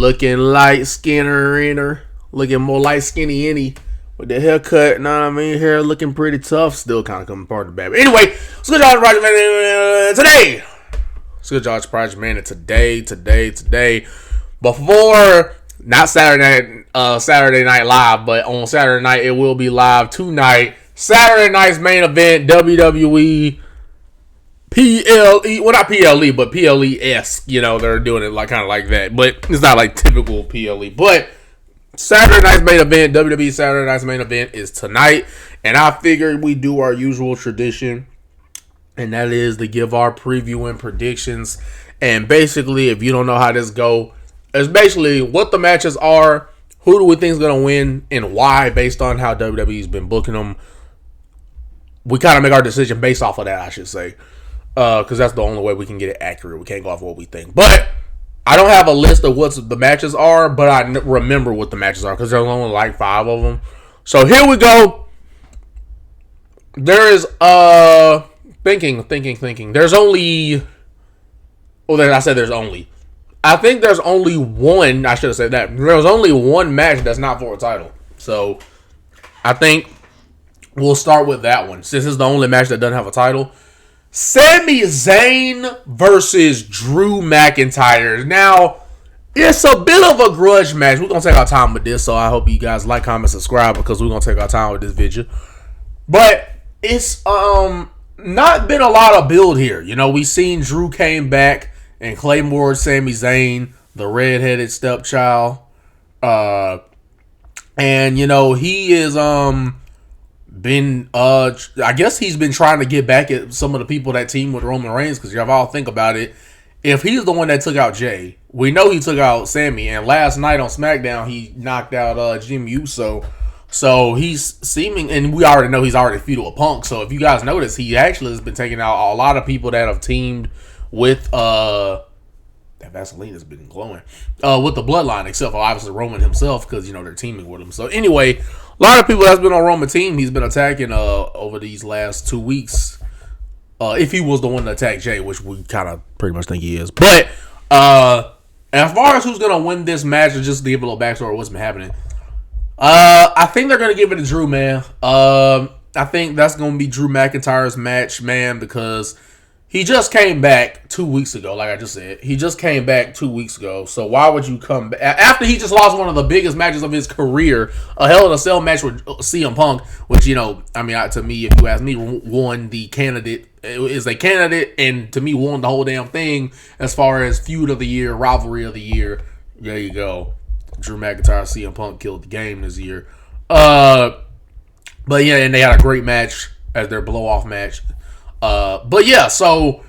Looking light skinner, looking more light skinny any with the haircut. Know what I mean? Hair looking pretty tough. Still kind of coming part of the bad. But anyway, it's good y'all Project Man today. It's good y'all Project Man today. Before not Saturday Night Live, but on Saturday night it will be live tonight. Saturday night's main event, WWE PLE, well not PLE, but PLE-esque, they're doing it like kind of like that, but it's not like typical PLE, but Saturday night's main event, WWE Saturday night's main event is tonight, and I figured we do our usual tradition, and that is to give our preview and predictions, and basically, if you don't know how this go, it's basically what the matches are, who do we think is going to win, and why, based on how WWE's been booking them. We kind of make our decision based off of that, I should say. Because that's the only way we can get it accurate. We can't go off what we think. But I don't have a list of what the matches are, but I remember what the matches are because there's only like 5 of them. So here we go. There is thinking. There's only. I said there's only. I think there's only one. I should have said that. There's only one match that's not for a title. So I think we'll start with that one. Since it's the only match that doesn't have a title. Sami Zayn versus Drew McIntyre. Now, it's a bit of a grudge match. We're going to take our time with this, so I hope you guys like, comment, subscribe, because we're going to take our time with this video. But it's not been a lot of build here. We seen Drew came back and Claymore Sami Zayn, the redheaded stepchild. And, he is been I guess he's been trying to get back at some of the people that team with Roman Reigns, because y'all all think about it, if he's the one that took out Jay, we know he took out Sammy, and last night on SmackDown he knocked out Jim Uso, so he's seeming, and we already know he's already feudal with Punk, so if you guys notice, he actually has been taking out a lot of people that have teamed with that Vaseline has been glowing with the bloodline, except for obviously Roman himself, because they're teaming with him. So anyway, a lot of people that's been on Roman's team, he's been attacking over these last 2 weeks. If he was the one to attack Jay, which we kind of pretty much think he is. But as far as who's gonna win this match, or just to give a little backstory of what's been happening, I think they're gonna give it to Drew, man. I think that's gonna be Drew McIntyre's match, man, because he just came back 2 weeks ago, like I just said. He just came back 2 weeks ago. So why would you come back? After he just lost one of the biggest matches of his career, a Hell in a Cell match with CM Punk, which, to me, if you ask me, won the candidate, is a candidate, and to me, won the whole damn thing as far as feud of the year, rivalry of the year. There you go. Drew McIntyre, CM Punk killed the game this year. But yeah, and they had a great match as their blow-off match. But yeah, so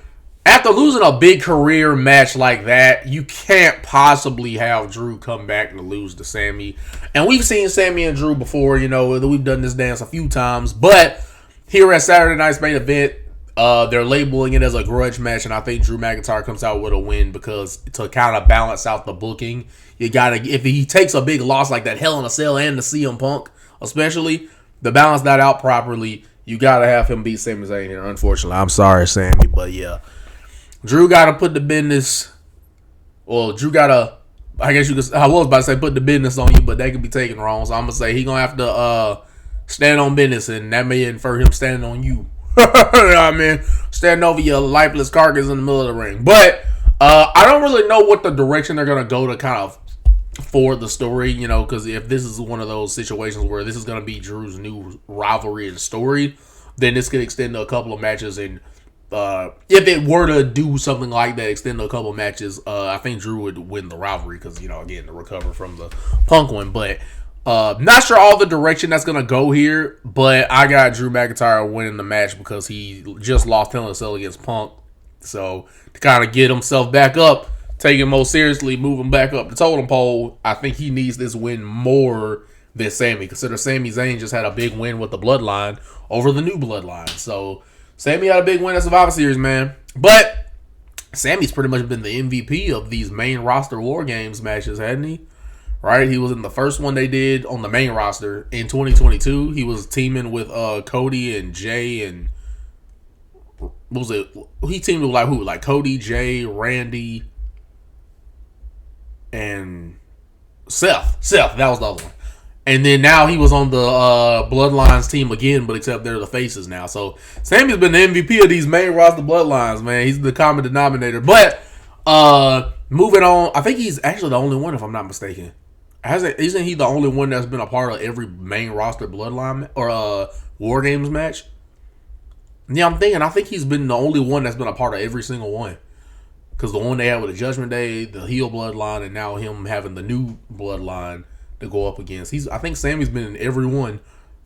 after losing a big career match like that, you can't possibly have Drew come back and lose to Sammy. And we've seen Sammy and Drew before, we've done this dance a few times. But here at Saturday night's main event, they're labeling it as a grudge match, and I think Drew McIntyre comes out with a win, because to kind of balance out the booking, you gotta, if he takes a big loss like that Hell in a Cell and the CM Punk, especially, to balance that out properly, you gotta have him beat Sami Zayn here. Unfortunately, I'm sorry, Sammy, but yeah, Drew gotta put the business. Well, Drew gotta. I guess you could. I was about to say put the business on you, but that could be taken wrong. So I'm gonna say he gonna have to stand on business, and that may infer him standing on you. You know what I mean? Standing over your lifeless carcass in the middle of the ring. But I don't really know what the direction they're gonna go to kind of for the story, because if this is one of those situations where this is going to be Drew's new rivalry and story, then this could extend to a couple of matches, and if it were to do something like that, extend to a couple of matches, I think Drew would win the rivalry, because, again, to recover from the Punk one, but not sure all the direction that's going to go here, but I got Drew McIntyre winning the match because he just lost Hell in a Cell against Punk, so to kind of get himself back up, take him more seriously, move him back up the totem pole, I think he needs this win more than Sammy. Consider Sami Zayn just had a big win with the Bloodline over the new Bloodline. So, Sammy had a big win at Survivor Series, man. But Sammy's pretty much been the MVP of these main roster War Games matches, hadn't he? Right? He was in the first one they did on the main roster in 2022. He was teaming with Cody and Jay and... What was it? He teamed with who? Cody, Jay, Randy... and Seth, that was the other one. And then now he was on the Bloodlines team again, but except they're the faces now. So Sammy's been the MVP of these main roster Bloodlines, man. He's the common denominator. But moving on, I think he's actually the only one, if I'm not mistaken. Isn't he the only one that's been a part of every main roster Bloodline or War Games match? Yeah, I think he's been the only one that's been a part of every single one. Because the one they had with the Judgment Day, the heel Bloodline, and now him having the new Bloodline to go up against. I think Sammy's been in every one.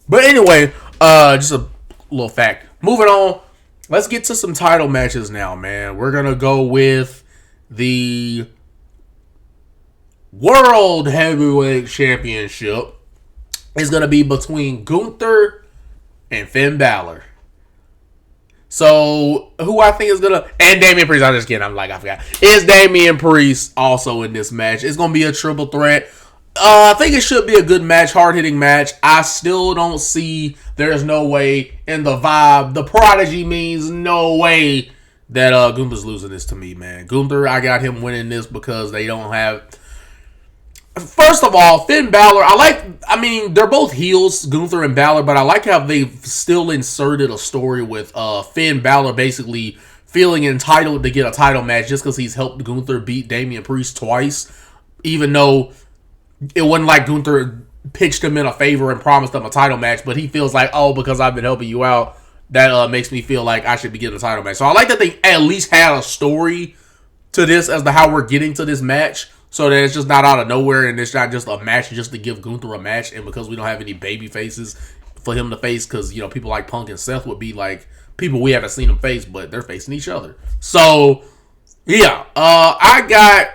But anyway, just a little fact. Moving on, let's get to some title matches now, man. We're gonna go with the World Heavyweight Championship. It's gonna be between Gunther and Finn Balor. So, who I think is gonna... And Damian Priest, I'm just kidding. I forgot. Is Damian Priest also in this match? It's gonna be a triple threat. I think it should be a good match, hard-hitting match. I still don't see... There's no way in the vibe. The Prodigy means no way that Gunther's losing this to me, man. Gunther, I got him winning this because they don't have... First of all, Finn Balor, they're both heels, Gunther and Balor, but I like how they've still inserted a story with Finn Balor basically feeling entitled to get a title match just because he's helped Gunther beat Damian Priest twice, even though it wasn't like Gunther pitched him in a favor and promised him a title match, but he feels like, oh, because I've been helping you out, that makes me feel like I should be getting a title match. So I like that they at least had a story to this as to how we're getting to this match. So that it's just not out of nowhere and it's not just a match just to give Gunther a match. And because we don't have any baby faces for him to face, because, you know, people like Punk and Seth would be like people we haven't seen them face, but they're facing each other. So, yeah. I got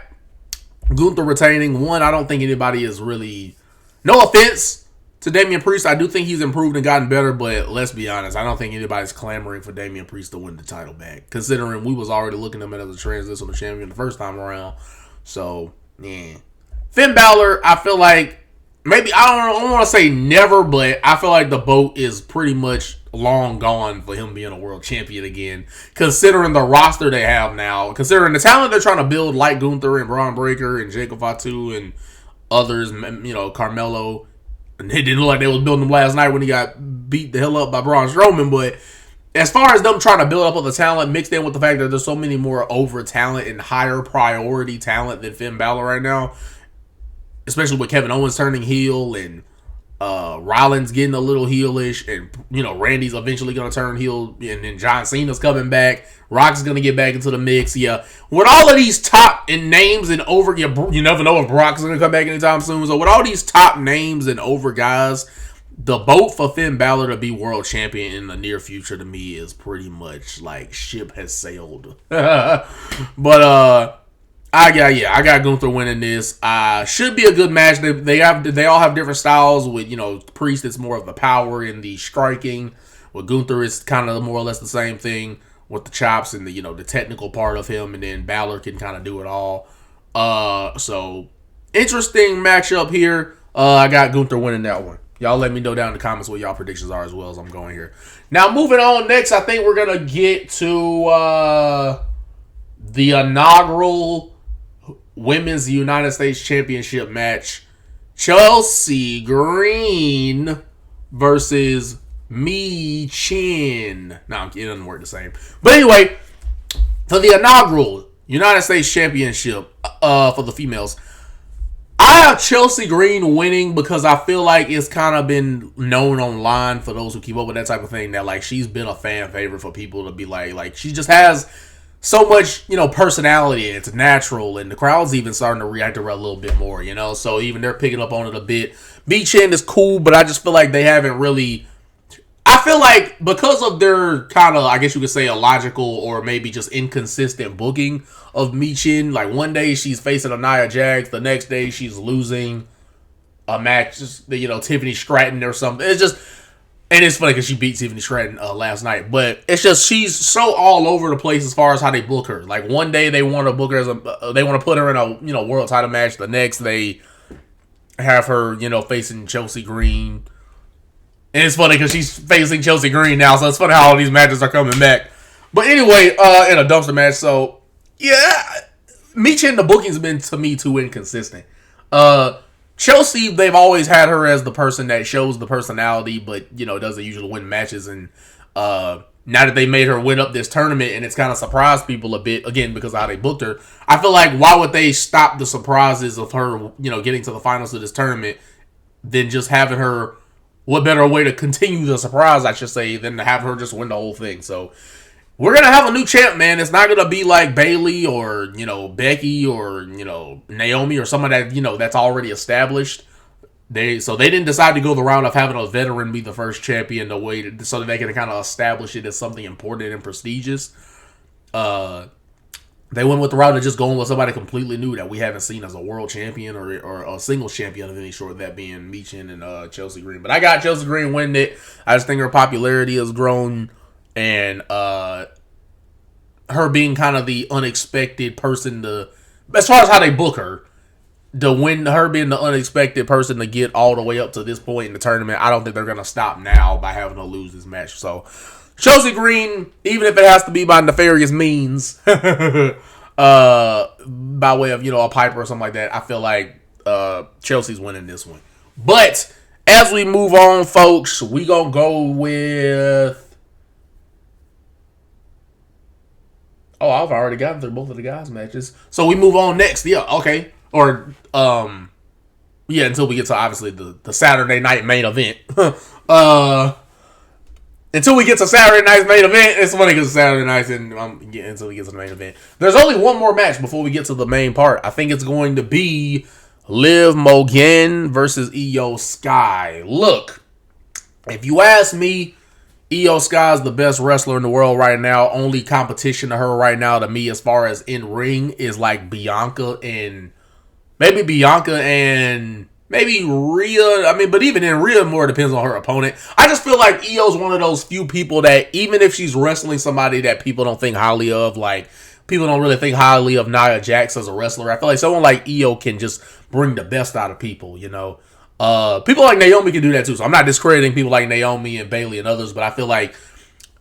Gunther retaining. One, I don't think anybody is really... No offense to Damian Priest. I do think he's improved and gotten better, but let's be honest. I don't think anybody's clamoring for Damian Priest to win the title back, considering we was already looking at him as a transitional champion the first time around. So... yeah. Finn Balor, I feel like maybe I don't want to say never, but I feel like the boat is pretty much long gone for him being a world champion again. Considering the roster they have now, considering the talent they're trying to build, like Gunther and Braun Breaker and Jacob Fatu and others, you know, Carmelo. And it didn't look like they was building him last night when he got beat the hell up by Braun Strowman, but as far as them trying to build up all the talent, mixed in with the fact that there's so many more over talent and higher priority talent than Finn Balor right now, especially with Kevin Owens turning heel and Rollins getting a little heelish, and, you know, Randy's eventually going to turn heel, and then John Cena's coming back. Rock's going to get back into the mix. Yeah, with all of these top and names and over, you never know if Brock's going to come back anytime soon. So with all these top names and over guys, the boat for Finn Balor to be world champion in the near future to me is pretty much like ship has sailed. But I got Gunther winning this. Should be a good match. They all have different styles. With, you know, Priest is more of the power and the striking. With Gunther is kind of more or less the same thing with the chops and the, you know, the technical part of him, and then Balor can kind of do it all. So interesting matchup here. I got Gunther winning that one. Y'all let me know down in the comments what y'all predictions are as well as I'm going here. Now, moving on next, I think we're going to get to the inaugural Women's United States Championship match. Chelsea Green versus Michin. No, it doesn't work the same. But anyway, for the inaugural United States Championship for the females, I have Chelsea Green winning because I feel like it's kind of been known online for those who keep up with that type of thing that, like, she's been a fan favorite for people to be like she just has so much, you know, personality, and it's natural, and the crowd's even starting to react to her a little bit more, you know, so even they're picking up on it a bit. B-Chin is cool, but I just feel like they haven't really... I feel like because of their kind of, I guess you could say, illogical or maybe just inconsistent booking of Michin, like one day she's facing Nia Jax, the next day she's losing a match, you know, Tiffany Stratton or something. It's just, and it's funny because she beat Tiffany Stratton last night, but it's just she's so all over the place as far as how they book her. Like one day they want to book her as they want to put her in a, you know, world title match. The next they have her, you know, facing Chelsea Green. And it's funny because she's facing Chelsea Green now, so it's funny how all these matches are coming back. But anyway, in a dumpster match, so yeah, Michin, the booking's been to me too inconsistent. Chelsea, they've always had her as the person that shows the personality, but doesn't usually win matches. And now that they made her win up this tournament, and it's kind of surprised people a bit again because of how they booked her. I feel like why would they stop the surprises of her, getting to the finals of this tournament, than just having her? What better way to continue the surprise, I should say, than to have her just win the whole thing? So we're gonna have a new champ, man. It's not gonna be like Bayley or Becky or Naomi or someone that that's already established. They didn't decide to go the route of having a veteran be the first champion so that they can kind of establish it as something important and prestigious. They went with the route of just going with somebody completely new that we haven't seen as a world champion or a singles champion of any sort, that being Michin and Chelsea Green. But I got Chelsea Green winning it. I just think her popularity has grown, and her being kind of the unexpected person as far as how they book her, her being the unexpected person to get all the way up to this point in the tournament, I don't think they're going to stop now by having to lose this match. So Chelsea Green, even if it has to be by nefarious means, by way of a Piper or something like that, I feel like Chelsea's winning this one. But as we move on, folks, we gonna go with. Oh, I've already gotten through both of the guys' matches, so we move on next. Yeah, okay, or until we get to obviously the Saturday night main event. Until we get to Saturday night's main event, it's funny because Saturday nights until we get to the main event. There's only one more match before we get to the main part. I think it's going to be Liv Morgan versus Io Sky. Look, if you ask me, Io Sky is the best wrestler in the world right now. Only competition to her right now, to me, as far as in ring, is like Bianca and maybe Rhea. I mean, but even in Rhea, more depends on her opponent. I just feel like Io's one of those few people that even if she's wrestling somebody that people don't think highly of, like people don't really think highly of Nia Jax as a wrestler, I feel like someone like Io can just bring the best out of people, People like Naomi can do that too. So I'm not discrediting people like Naomi and Bayley and others, but I feel like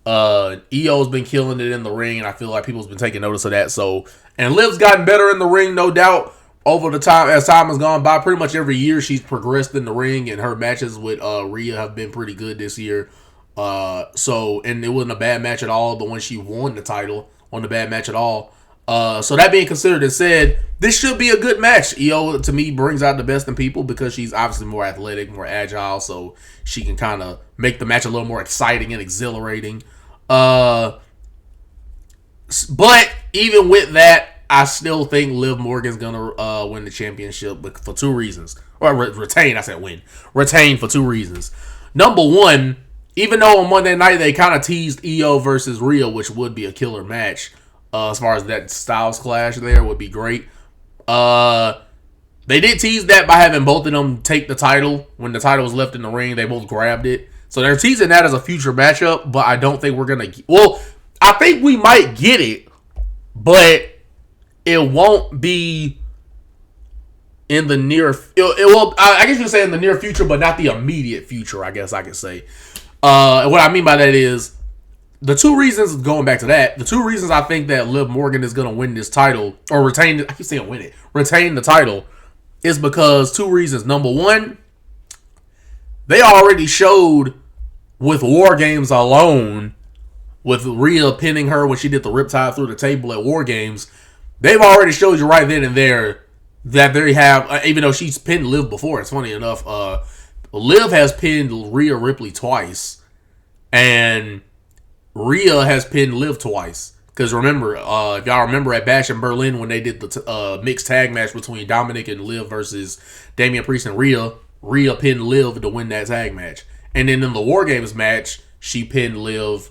Io's been killing it in the ring, and I feel like people's been taking notice of that. So, and Liv's gotten better in the ring, no doubt. Over the time, as time has gone by, pretty much every year she's progressed in the ring, and her matches with Rhea have been pretty good this year. And it wasn't a bad match at all. The one she won the title, wasn't a bad match at all. So that being considered and said, this should be a good match. Io, to me, brings out the best in people because she's obviously more athletic, more agile, so she can kind of make the match a little more exciting and exhilarating. But even with that, I still think Liv Morgan's gonna win the championship, but for two reasons. Or retain, I said win. Retain for two reasons. Number one, even though on Monday night they kind of teased Io versus Rhea, which would be a killer match, as far as that styles clash there would be great. They did tease that by having both of them take the title. When the title was left in the ring, they both grabbed it. So they're teasing that as a future matchup, but I don't think we're gonna. Well, I think we might get it, but it won't be in the near. It will. I guess you could say in the near future, but not the immediate future. I guess I could say. What I mean by that is the two reasons. Going back to that, the two reasons I think that Liv Morgan is going to win this title or retain. I keep saying win it. Retain the title is because two reasons. Number one, they already showed with War Games alone, with Rhea pinning her when she did the Riptide through the table at War Games. They've already showed you right then and there that they have, even though she's pinned Liv before, it's funny enough, Liv has pinned Rhea Ripley twice, and Rhea has pinned Liv twice. Because remember, if y'all remember at Bash in Berlin when they did the mixed tag match between Dominic and Liv versus Damian Priest and Rhea pinned Liv to win that tag match. And then in the War Games match, she pinned Liv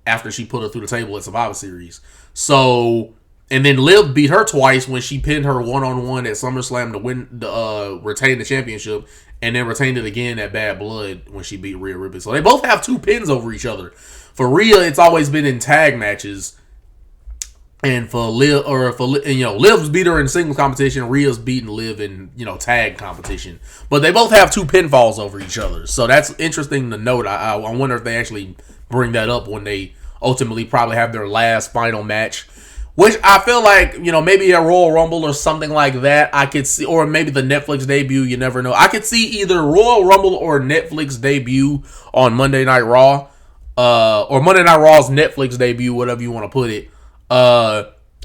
after she put her through the table at Survivor Series. So... And then Liv beat her twice when she pinned her one-on-one at SummerSlam to retain the championship, and then retained it again at Bad Blood when she beat Rhea Ripley. So they both have two pins over each other. For Rhea, it's always been in tag matches, and for Liv, Liv's beat her in singles competition. Rhea's beaten Liv in tag competition. But they both have two pinfalls over each other. So that's interesting to note. I wonder if they actually bring that up when they ultimately probably have their last final match Which I feel like, maybe a Royal Rumble or something like that I could see, or maybe the Netflix debut, you never know. I could see either Royal Rumble or Netflix debut on Monday Night Raw, or Monday Night Raw's Netflix debut, whatever you want to put it.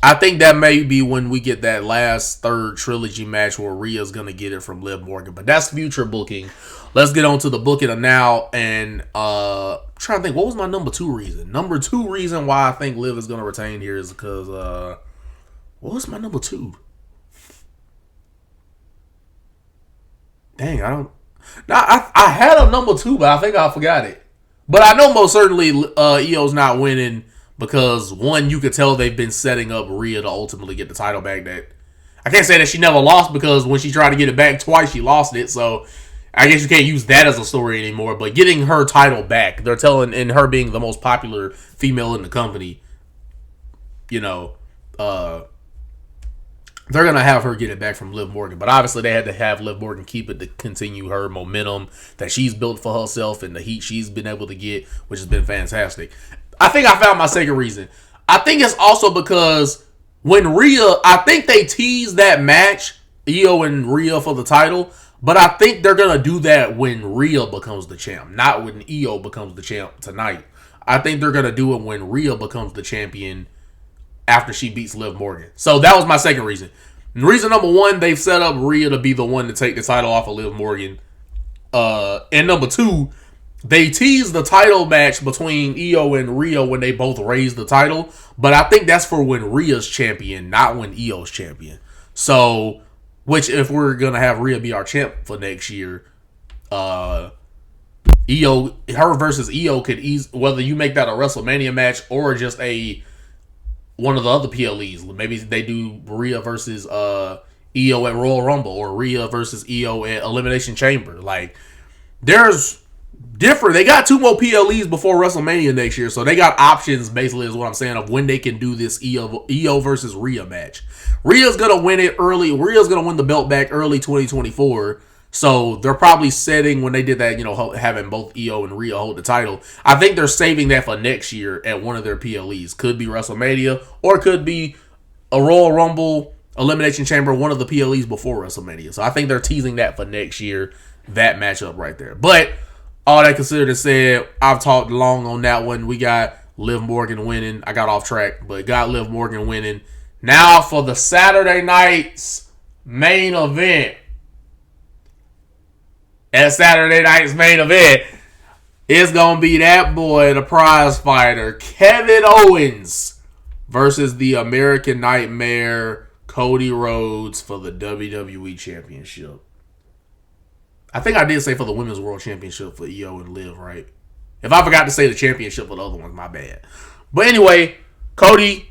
I think that may be when we get that last third trilogy match where Rhea's going to get it from Liv Morgan. But that's future booking. Let's get on to the booking of now. And I'm trying to think, what was my number 2 reason? Number 2 reason why I think Liv is going to retain here is because, what was my number 2? Dang, I don't... Now, I had a number 2, but I think I forgot it. But I know most certainly Io's not winning because, one, you could tell they've been setting up Rhea to ultimately get the title back. That I can't say that she never lost because when she tried to get it back twice, she lost it. So I guess you can't use that as a story anymore. But getting her title back, they're telling, and her being the most popular female in the company, they're going to have her get it back from Liv Morgan. But obviously they had to have Liv Morgan keep it to continue her momentum that she's built for herself and the heat she's been able to get, which has been fantastic. I think I found my second reason. I think it's also because when I think they teased that match, Io and Rhea for the title, but I think they're going to do that when Rhea becomes the champ, not when Io becomes the champ tonight. I think they're going to do it when Rhea becomes the champion after she beats Liv Morgan. So that was my second reason. Reason number 1, they've set up Rhea to be the one to take the title off of Liv Morgan. And number 2, they teased the title match between Io and Rhea when they both raised the title. But I think that's for when Rhea's champion, not when Io's champion. So, which if we're going to have Rhea be our champ for next year, her versus Io could whether you make that a WrestleMania match or just one of the other PLEs. Maybe they do Rhea versus Io at Royal Rumble or Rhea versus Io at Elimination Chamber. Like, there's different. They got 2 more PLEs before WrestleMania next year, so they got options, basically, is what I'm saying, of when they can do this Io versus Rhea match. Rhea's going to win it early. Rhea's going to win the belt back early 2024. So they're probably setting, when they did that, having both Io and Rhea hold the title, I think they're saving that for next year at one of their PLEs. Could be WrestleMania, or could be a Royal Rumble, Elimination Chamber, one of the PLEs before WrestleMania. So I think they're teasing that for next year, that matchup right there. But all that considered and said, I've talked long on that one. We got Liv Morgan winning. I got off track, but got Liv Morgan winning. Now for the Saturday night's main event. At Saturday night's main event, it's going to be that boy, the prize fighter, Kevin Owens, versus the American Nightmare, Cody Rhodes, for the WWE Championship. I think I did say for the Women's World Championship for Io and Liv, right? If I forgot to say the championship for the other ones, my bad. But anyway, Cody,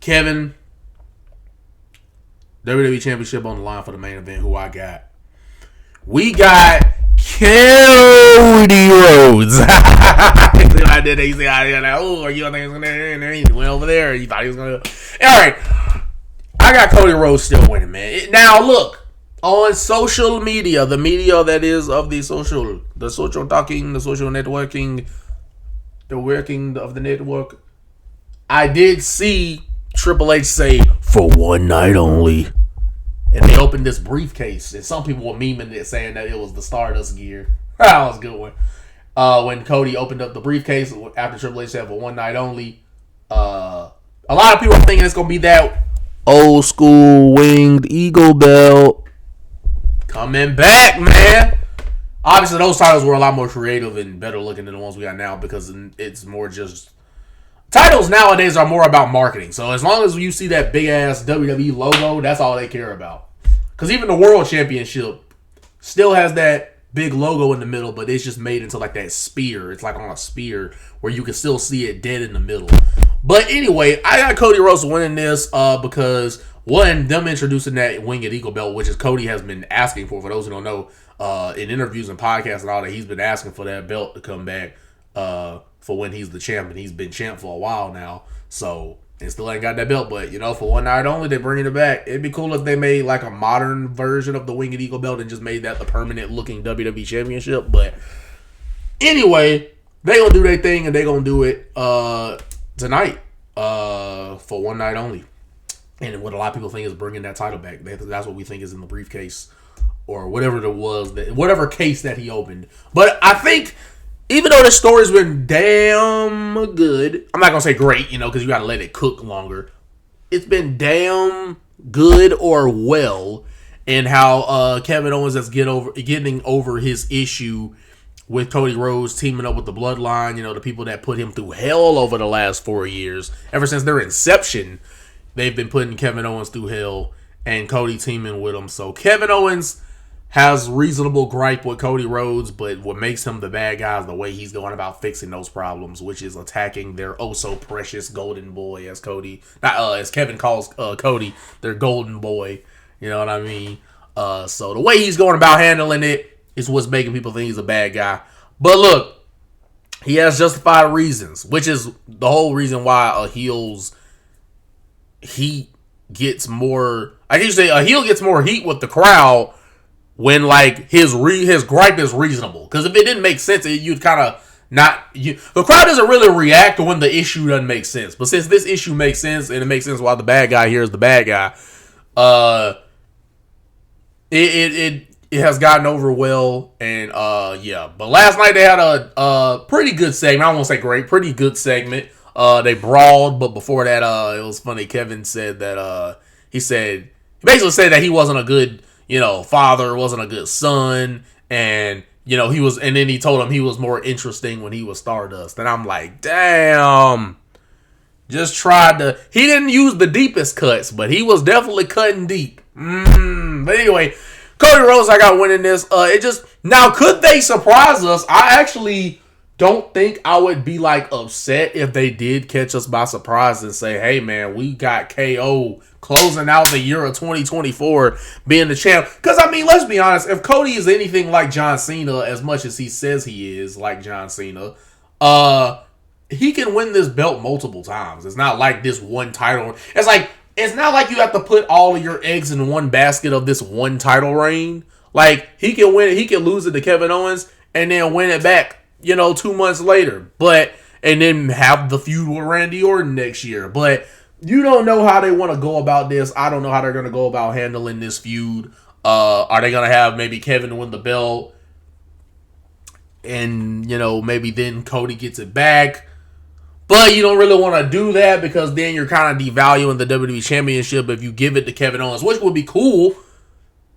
Kevin, WWE Championship on the line for the main event. Who I got? We got Cody Rhodes. I did. He said, "Oh, you think he's gonna?" He went over there. He thought he was gonna. All right, I got Cody Rhodes still winning, man. Now look on social media, the media that is of the social talking, the social networking, the working of the network. I did see Triple H say for one night only. And they opened this briefcase. And some people were memeing it, saying that it was the Stardust gear. That was a good one. When Cody opened up the briefcase after Triple H said for one night only. A lot of people are thinking it's going to be that old school winged eagle belt. Coming back, man. Obviously, those titles were a lot more creative and better looking than the ones we got now because it's more just... Titles nowadays are more about marketing. So as long as you see that big ass WWE logo, that's all they care about. Because even the World Championship still has that big logo in the middle, but it's just made into like that spear. It's like on a spear where you can still see it dead in the middle. But anyway, I got Cody Rhodes winning this because, one, them introducing that Winged Eagle belt, which is Cody has been asking for those who don't know, in interviews and podcasts and all that, he's been asking for that belt to come back for when he's the champion. He's been champ for a while now, so and still ain't got that belt. But for one night only, they're bringing it back. It'd be cool if they made like a modern version of the Winged Eagle belt and just made that the permanent looking WWE Championship. But anyway, they gonna do their thing and they gonna do it tonight for one night only. And what a lot of people think is bringing that title back. That's what we think is in the briefcase or whatever there was, whatever case that he opened. But I think even though the story's been damn good, I'm not going to say great, because you got to let it cook longer. It's been damn good or well in how Kevin Owens is getting over his issue with Cody Rhodes teaming up with the Bloodline, the people that put him through hell over the last 4 years. Ever since their inception, they've been putting Kevin Owens through hell and Cody teaming with him. So Kevin Owens has reasonable gripe with Cody Rhodes, but what makes him the bad guy is the way he's going about fixing those problems, which is attacking their oh so precious golden boy, as Kevin calls Cody, their golden boy. You know what I mean? So the way he's going about handling it is what's making people think he's a bad guy. But look, he has justified reasons, which is the whole reason why a heel's heat gets more. I usually say a heel gets more heat with the crowd when like his gripe is reasonable. Because if it didn't make sense, you'd kind of not. The crowd doesn't really react when the issue doesn't make sense. But since this issue makes sense and it makes sense why the bad guy here is the bad guy, it has gotten over well. And yeah. But last night they had a pretty good segment. I won't say great, pretty good segment. They brawled, but before that, it was funny. Kevin said that he basically said that he wasn't a good, father, wasn't a good son, and and then he told him he was more interesting when he was Stardust, and I'm like, damn, he didn't use the deepest cuts, but he was definitely cutting deep. But anyway, Cody Rhodes, I got winning this. Now could they surprise us? I actually don't think I would be like upset if they did catch us by surprise and say, hey man, we got KO closing out the year of 2024 being the champ. Because I mean, let's be honest, if Cody is anything like John Cena, as much as he says he is like John Cena, he can win this belt multiple times. It's not like this one title. It's not like you have to put all of your eggs in one basket of this one title reign. Like, he can win it, he can lose it to Kevin Owens and then win it back 2 months later, and then have the feud with Randy Orton next year. But you don't know how they want to go about this. I don't know how they're going to go about handling this feud. Are they going to have maybe Kevin win the belt and, maybe then Cody gets it back? But you don't really want to do that because then you're kind of devaluing the WWE Championship if you give it to Kevin Owens, which would be cool.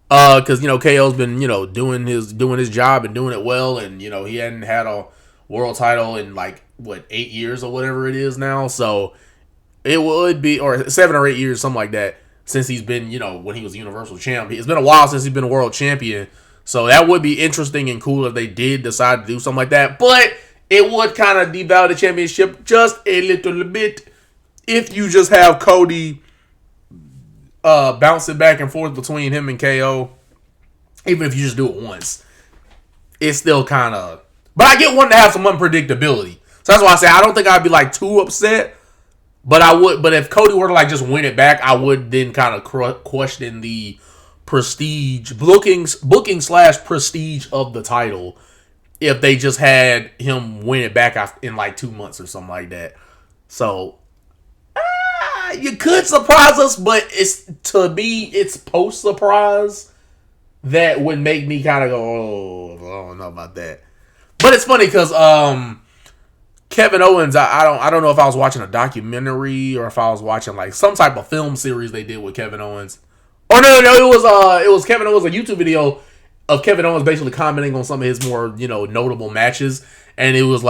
Because KO's been doing his job and doing it well, and he hadn't had a world title in 8 years or whatever it is now. So it would be, or 7 or 8 years, something like that, since he's been when he was Universal Champ. It's been a while since he's been a world champion. So that would be interesting and cool if they did decide to do something like that. But it would kind of devalue the championship just a little bit if you just have Cody bouncing back and forth between him and KO. Even if you just do it once, it's still kind of. But I get one to have some unpredictability. So that's why I say I don't think I'd be too upset. But I would. But if Cody were to just win it back, I would then kind of question the prestige booking / prestige of the title if they just had him win it back in 2 months or something like that. So you could surprise us, but it's post surprise that would make me kind of go, oh, I don't know about that. But it's funny because Kevin Owens, I don't know if I was watching a documentary or if I was watching some type of film series they did with Kevin Owens. Oh no, it was Kevin Owens, a YouTube video of Kevin Owens basically commenting on some of his more notable matches, and it was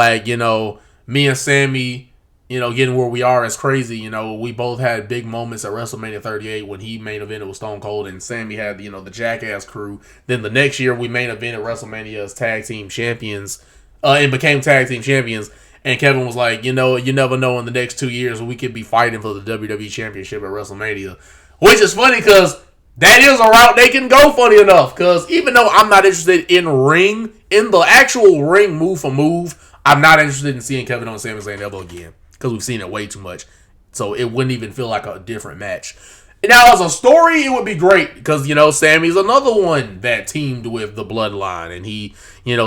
me and Sammy, getting where we are is crazy. We both had big moments at WrestleMania 38 when he main evented with Stone Cold, and Sammy had the Jackass crew. Then the next year we main evented WrestleMania as tag team champions, and became tag team champions. And Kevin was like, you never know in the next 2 years we could be fighting for the WWE Championship at WrestleMania, which is funny because that is a route they can go, funny enough. Because even though I'm not interested in the actual ring move for move, I'm not interested in seeing Kevin Owens and Sami Zayn ever again. Because we've seen it way too much. So it wouldn't even feel like a different match. Now, as a story, it would be great. Because, Sammy's another one that teamed with the Bloodline. And he,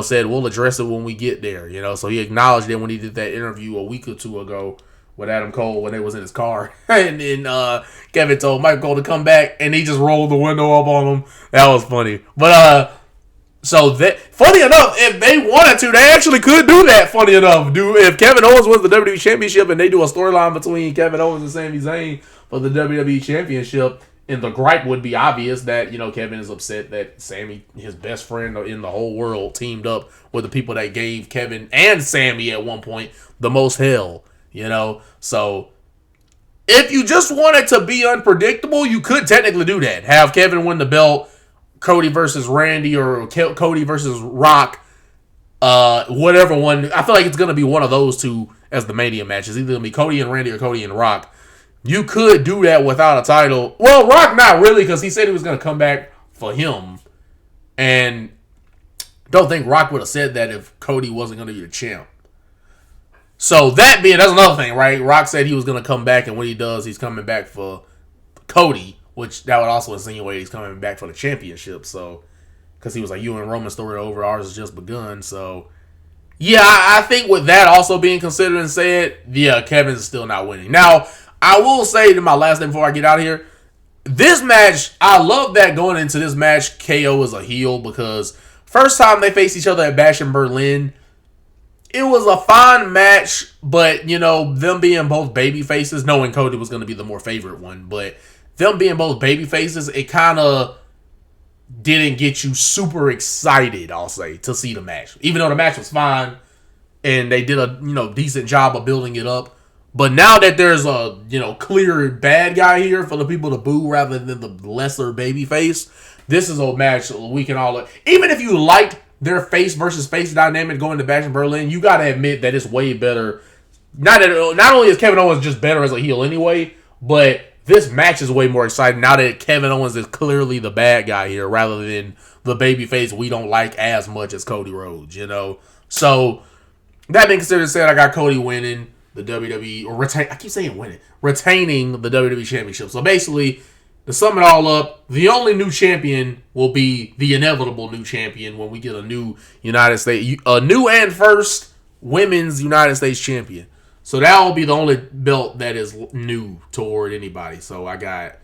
said, we'll address it when we get there. So he acknowledged it when he did that interview a week or two ago with Adam Cole when they was in his car, and then Kevin told Michael Cole to come back, and he just rolled the window up on him. That was funny, but so that funny enough, if they wanted to, they actually could do that. Funny enough, if Kevin Owens wins the WWE Championship and they do a storyline between Kevin Owens and Sami Zayn for the WWE Championship, and the gripe would be obvious that Kevin is upset that Sami, his best friend in the whole world, teamed up with the people that gave Kevin and Sami at one point the most hell. So if you just wanted to be unpredictable, you could technically do that. Have Kevin win the belt. Cody versus Randy or Cody versus Rock, whatever one. I feel like it's going to be one of those two as the Mania matches. Either going to be Cody and Randy or Cody and Rock. You could do that without a title. Well, Rock not really, because he said he was going to come back for him. And don't think Rock would have said that if Cody wasn't going to be the champ. So that's another thing, right? Rock said he was going to come back, and when he does, he's coming back for Cody. Which that would also insinuate he's coming back for the championship. So, because he was like, you and Roman's story over, ours has just begun. So, yeah, I think with that also being considered and said, yeah, Kevin's still not winning. Now, I will say to my last thing before I get out of here, this match, I love that going into this match, KO is a heel, because first time they faced each other at Bash in Berlin, it was a fine match, but, them being both baby faces, knowing Cody was going to be the more favorite one, but them being both baby faces, it kind of didn't get you super excited, I'll say, to see the match. Even though the match was fine and they did a decent job of building it up. But now that there's a clear bad guy here for the people to boo rather than the lesser baby face, this is a match we can all even if you liked their face versus face dynamic going to Bash in Berlin, you gotta admit that it's way better. Not only is Kevin Owens just better as a heel anyway, but this match is way more exciting now that Kevin Owens is clearly the bad guy here rather than the babyface we don't like as much as Cody Rhodes, So, that being considered said, I got Cody winning the WWE, or I keep saying winning, retaining the WWE Championship. So, basically, to sum it all up, the only new champion will be the inevitable new champion when we get a new new and first women's United States champion. So that will be the only belt that is new toward anybody. So I got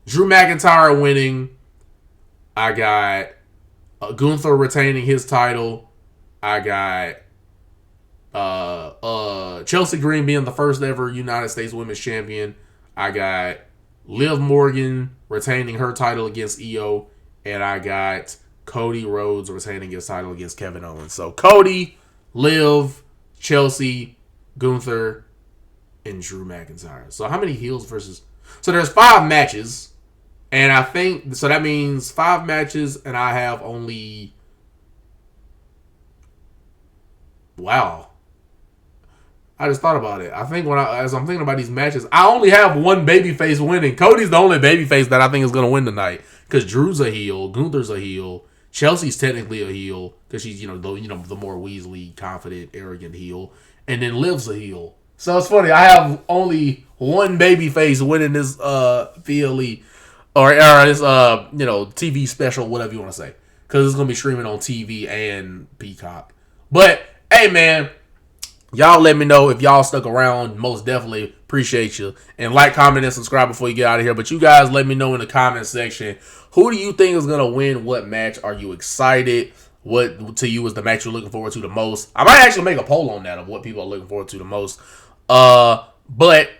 Drew McIntyre winning. I got Gunther retaining his title. I got Chelsea Green being the first ever United States Women's Champion. I got Liv Morgan retaining her title against Io. And I got Cody Rhodes retaining his title against Kevin Owens. So Cody, Liv, Chelsea, Gunther, and Drew McIntyre. So how many heels versus... So there's 5 matches. And I think... So that means 5 matches and I have only... Wow. I just thought about it. I think as I'm thinking about these matches, I only have one babyface winning. Cody's the only babyface that I think is going to win tonight. Because Drew's a heel. Gunther's a heel. Chelsea's technically a heel. Because she's, the more Weasley, confident, arrogant heel. And then Liv's a heel. So it's funny. I have only one babyface winning this PLE or this TV special, whatever you want to say, because it's gonna be streaming on TV and Peacock. But hey, man, y'all let me know if y'all stuck around. Most definitely appreciate you, and like, comment, and subscribe before you get out of here. But you guys, let me know in the comment section, who do you think is gonna win? What match are you excited? What to you is the match you're looking forward to the most? I might actually make a poll on that of what people are looking forward to the most. But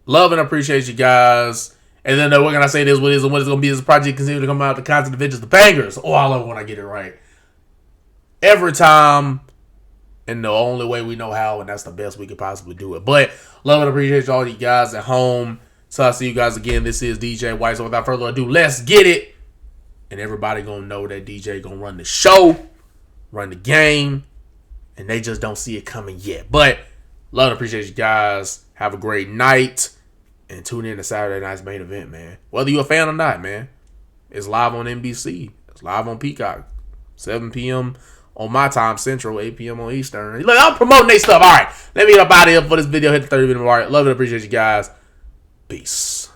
love and appreciate you guys. And then we're gonna say this, what is and what is gonna be this project continue to come out, the content, the videos, the bangers. Oh, I love it when I get it right. Every time, and the only way we know how, and that's the best we could possibly do it. But love and appreciate all you guys at home. So I'll see you guys again. This is DJ White. So without further ado, let's get it. And everybody gonna know that DJ gonna run the show, run the game, and they just don't see it coming yet. But love and appreciate you guys. Have a great night, and tune in to Saturday night's main event, man. Whether you're a fan or not, man. It's live on NBC. It's live on Peacock. 7 p.m. on my time, Central, 8 p.m. on Eastern. Look, I'm promoting their stuff. All right, let me get up out of here for this video. Hit the 30-minute mark. Love and appreciate you guys. Peace.